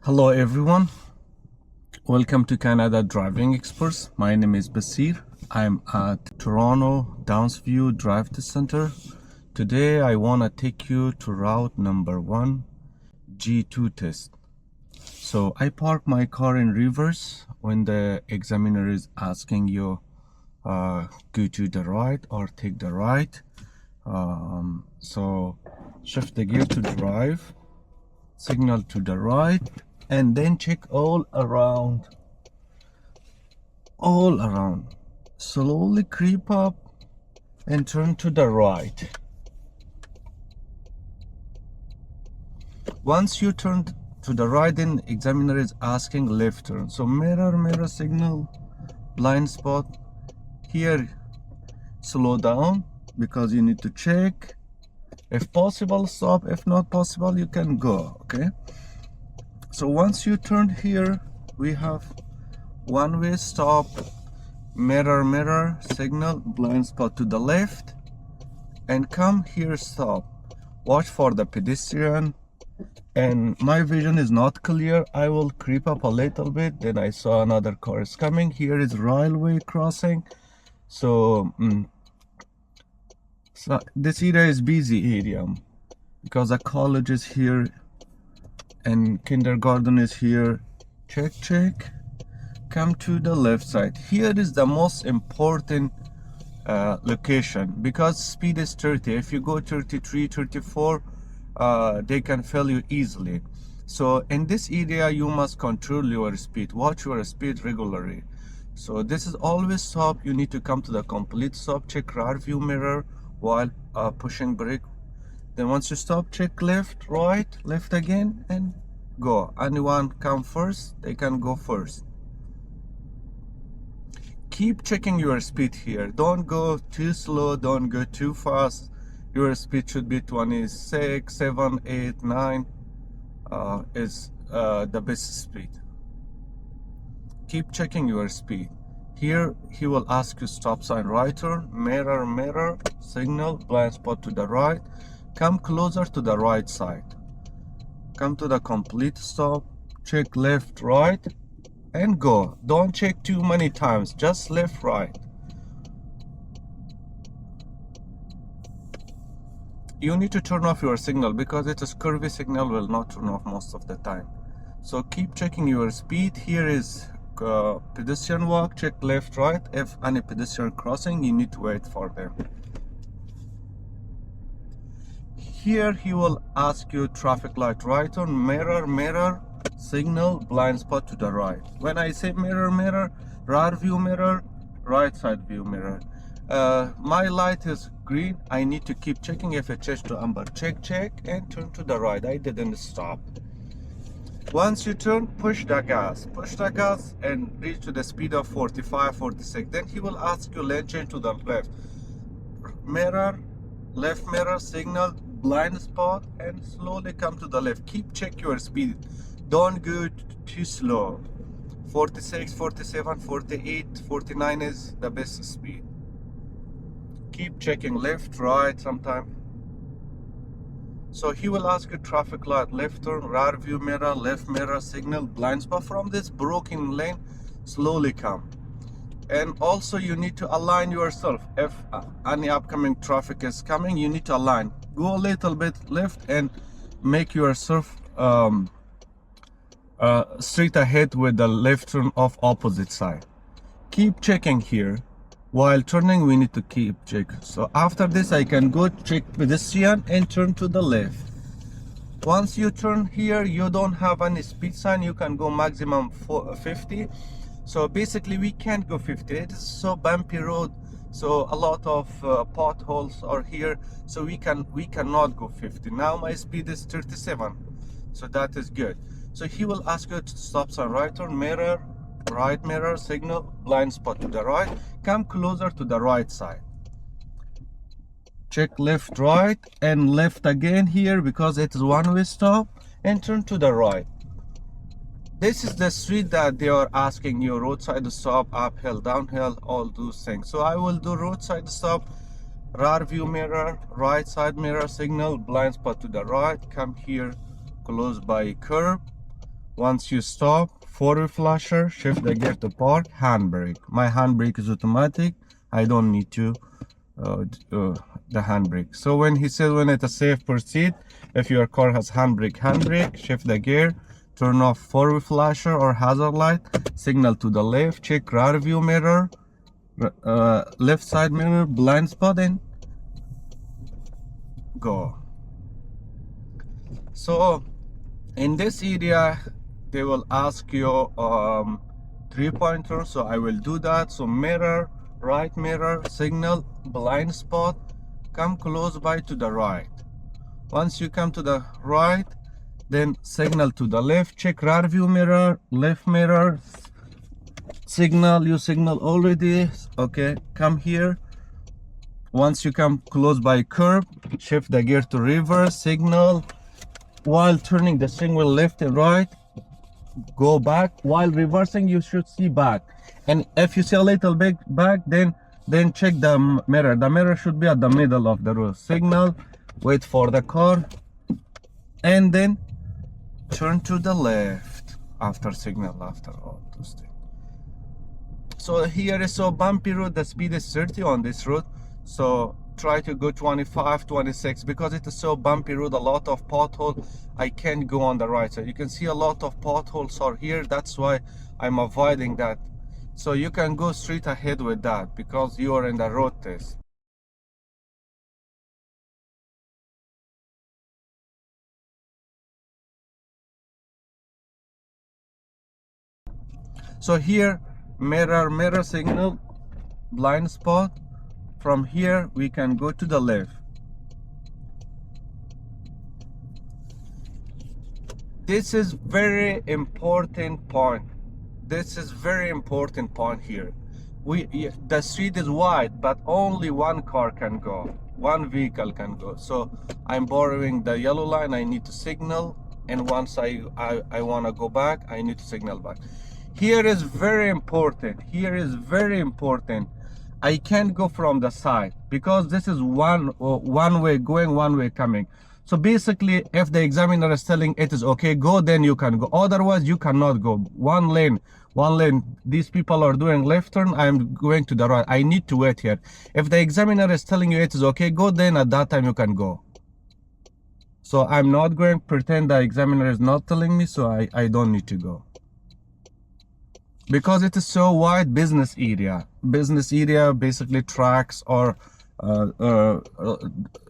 Hello everyone, welcome to Canada Driving Experts. My name is Basir. I'm at Toronto Downsview DriveTest Center. Today I want to take you to route number 1, G2 test. So I park my car in reverse when the examiner is asking you go to the right or take the right. So shift the gear to drive, signal to the right, and then check all around. Slowly creep up and turn to the right. Once you turn to the right, then examiner is asking left turn. So mirror signal, blind spot. Here slow down because you need to check. If possible, stop. If not possible, you can go. Okay, so once you turn here, we have one-way stop, mirror signal, blind spot to the left, and come here, stop. Watch for the pedestrian, and my vision is not clear. I will creep up a little bit. Then I saw another car is coming. Here is railway crossing, so this area is busy area because a college is here and kindergarten is here. Check. Come to the left side. Here is the most important location because speed is 30. If you go 33, 34, they can fail you easily. So in this area you must control your speed. Watch your speed regularly. So this is always stop. You need to come to the complete stop. Check rear view mirror while pushing brake. Then once you stop, check left, right, left again, and go. Anyone come first, they can go first. Keep checking your speed here. Don't go too slow, don't go too fast. Your speed should be 26, 7, 8, 9 is the best speed. Keep checking your speed. Here he will ask you stop sign, right turn, mirror signal, blind spot to the right. Come closer to the right side. Come to the complete stop. Check left, right, and go. Don't check too many times, just left, right. You need to turn off your signal because it's a curvy signal, will not turn off most of the time. So keep checking your speed. Here is pedestrian walk. Check left, right. If any pedestrian crossing, you need to wait for them. Here he will ask you traffic light, right turn, mirror signal, blind spot to the right. When I say mirror, rear view mirror, right side view mirror. My light is green. I need to keep checking. If it changes to amber, check and turn to the right. I didn't stop. Once you turn, push the gas and reach to the speed of 45, 46. Then he will ask you lane change to the left. Left mirror signal, blind spot, and slowly come to the left. Keep check your speed. Don't go too slow. 46, 47, 48, 49 is the best speed. Keep checking left, right sometime. So he will ask you traffic light, left turn, rear view mirror, left mirror signal, blind spot. From this broken lane, slowly come. And also you need to align yourself. If any upcoming traffic is coming, you need to align. Go a little bit left and make yourself straight ahead with the left turn off opposite side. Keep checking here. While turning, we need to keep check. So after this, I can go check pedestrian and turn to the left. Once you turn here, you don't have any speed sign. You can go maximum 50. So basically we can't go 50. It is so bumpy road, so a lot of potholes are here, so we cannot go 50. Now my speed is 37, so that is good. So he will ask you to stop sign, right turn, mirror, right mirror signal, blind spot to the right. Come closer to the right side. Check left, right, and left again here because it is one-way stop, and turn to the right. This is the street that they are asking you roadside stop, uphill, downhill, all those things. So I will do roadside stop, rear view mirror, right side mirror signal, blind spot to the right. Come here close by curb, Once you stop, forward flasher, shift the gear to park, handbrake. My handbrake is automatic. I don't need to the handbrake. So when he says when it's safe, proceed. If your car has handbrake, shift the gear, turn off forward flasher or hazard light, signal to the left, check rear view mirror, left side mirror, blind spot, and go. So in this area they will ask you 3-pointer, so I will do that. So mirror, right mirror, signal, blind spot, come close by to the right. Once you come to the right, then signal to the left, check rear view mirror, left mirror, signal, you signal already, okay, come here. Once you come close by curb, shift the gear to reverse, signal, while turning the signal left and right, go back. While reversing, you should see back, and if you see a little bit back, then check the mirror. The mirror should be at the middle of the road. Signal, wait for the car, and then turn to the left after signal, after all those things. So here is so bumpy road, the speed is 30 on this road, so try to go 25, 26, because it is so bumpy road, a lot of pothole. I can't go on the right side. You can see a lot of potholes are here, that's why I'm avoiding that. So you can go straight ahead with that because you are in the road test. So here, mirror signal, blind spot. From here we can go to the left. This is very important point. This is very important point here. The street is wide, but only one car can go, one vehicle can go. So I'm borrowing the yellow line, I need to signal, and once I want to go back, I need to signal back. Here is very important. Here is very important. I can't go from the side because this is one way going, one way coming. So basically, if the examiner is telling it is okay, go, then you can go. Otherwise, you cannot go. One lane. These people are doing left turn. I'm going to the right. I need to wait here. If the examiner is telling you it is okay, go, then at that time you can go. So I'm not going to pretend the examiner is not telling me, so I don't need to go. Because it is so wide, business area basically tracks or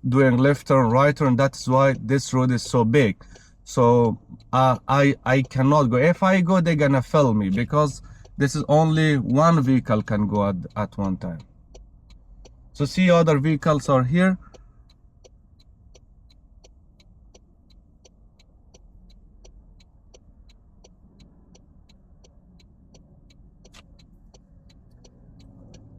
doing left turn, right turn. That's why this road is so big. So I cannot go. If I go, they're gonna film me because this is only one vehicle can go at one time. So see, other vehicles are here.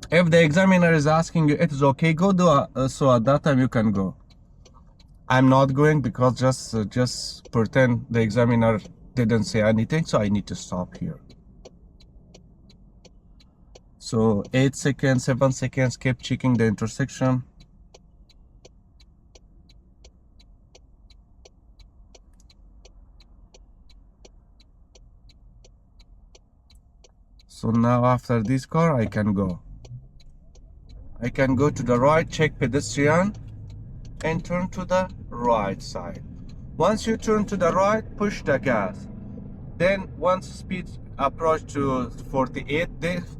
If the examiner is asking you it is okay, go do so at that time you can go. I'm not going because just pretend the examiner didn't say anything, so I need to stop here. So 8 seconds, 7 seconds, keep checking the intersection. So now after this car, I can go. I can go to the right, check pedestrian, and turn to the right side. Once you turn to the right, push the gas. Then once speed approach to 48,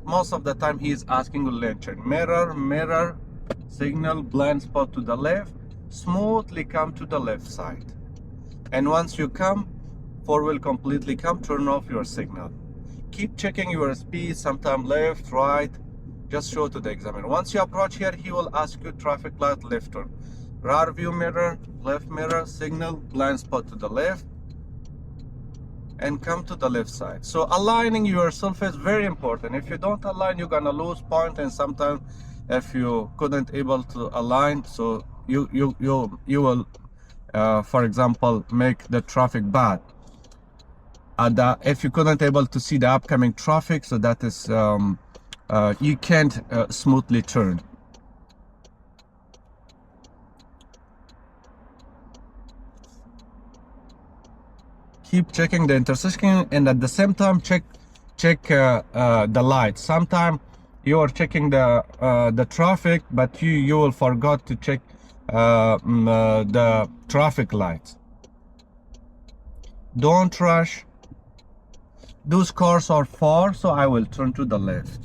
most of the time he is asking you lane change. Mirror, signal, blind spot to the left, smoothly come to the left side. And once you come, four will completely come, turn off your signal. Keep checking your speed, sometime left, right, just show to the examiner. Once you approach here, he will ask you traffic light, left turn. Rear view mirror, left mirror, signal, blind spot to the left, and come to the left side. So aligning yourself is very important. If you don't align, you're gonna lose point, and sometimes if you couldn't able to align, so you will for example make the traffic bad. And if you couldn't able to see the upcoming traffic, so that is you can't smoothly turn. keep checking the intersection, and at the same time check the lights. Sometimes you are checking the traffic, but you will forget to check the traffic lights. Don't rush. Those cars are far, so I will turn to the left.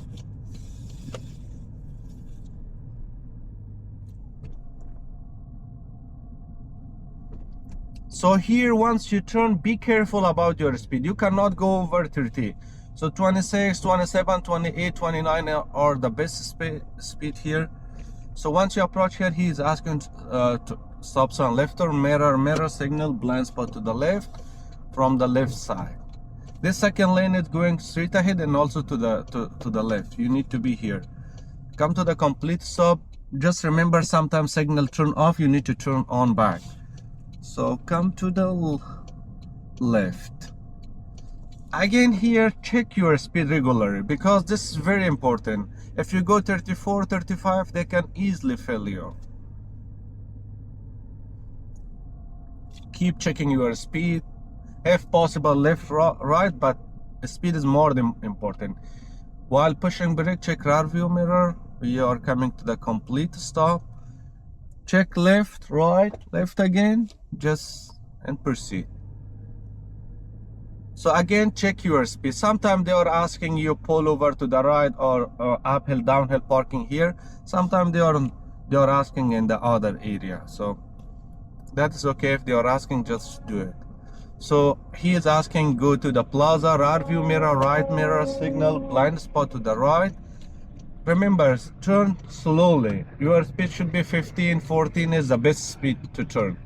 So here, once you turn, be careful about your speed. You cannot go over 30. So 26, 27, 28, 29 are the best speed here. So once you approach here, he is asking to stop sign, left or mirror signal, blind spot to the left from the left side. This second lane is going straight ahead and also to the left. You need to be here. Come to the complete stop. Just remember, sometimes signal turn off, you need to turn on back. So come to the left. Again here, check your speed regularly, because this is very important. If you go 34, 35, they can easily fail you. Keep checking your speed. If possible, left, right, but speed is more than important. While pushing brake, check rear view mirror. We are coming to the complete stop. Check left, right, left again, and proceed. So again, check your speed. Sometimes they are asking you pull over to the right or uphill, downhill parking here. Sometimes they are asking in the other area. So that is okay. If they are asking, just do it. So he is asking, go to the plaza, rear view mirror, right mirror signal, blind spot to the right. Remember, turn slowly. Your speed should be 15, 14 is the best speed to turn.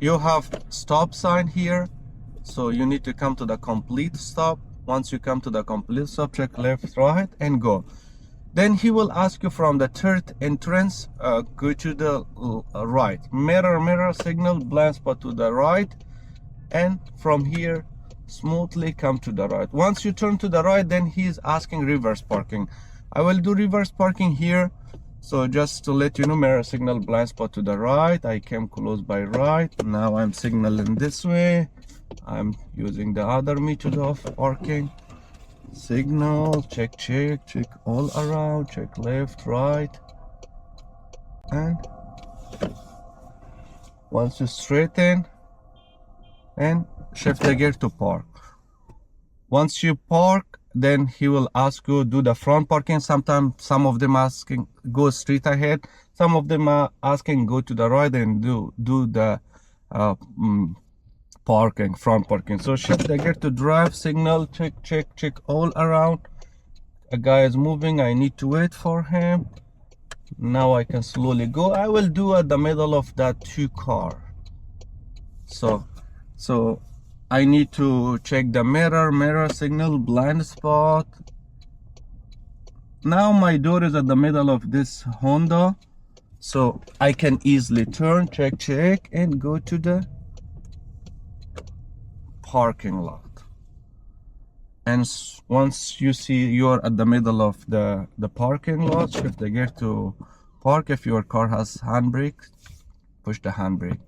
You have stop sign here, so you need to come to the complete stop. Once you come to the complete stop, check left, right, and go. Then he will ask you from the third entrance, go to the right. Mirror signal, blind spot to the right, and from here, smoothly come to the right. Once you turn to the right, then he is asking reverse parking. I will do reverse parking here. So just to let you know, mirror signal, blind spot to the right. I came close by right. Now I'm signaling this way. I'm using the other method of parking. Signal, check all around, check left, right. And once you straighten and shift the gear to park. Once you park, then he will ask you do the front parking. Sometimes some of them asking go straight ahead, some of them are asking go to the right and do the parking, front parking. So shift the gear to drive, signal, check all around. A guy is moving, I need to wait for him. Now I can slowly go. I will do at the middle of that two car. So I need to check the mirror signal, blind spot. Now my door is at the middle of this Honda, so I can easily turn, check, and go to the parking lot. And once you see you're at the middle of the parking lot, shift the gear to park. If your car has handbrake, push the handbrake.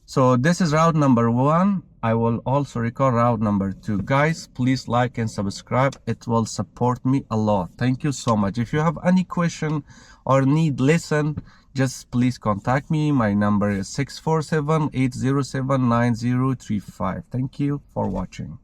So this is route number 1. I will also record route number 2. Guys, please like and subscribe. It will support me a lot. Thank you so much. If you have any question or need lesson, just please contact me. My number is 647-807-9035. Thank you for watching.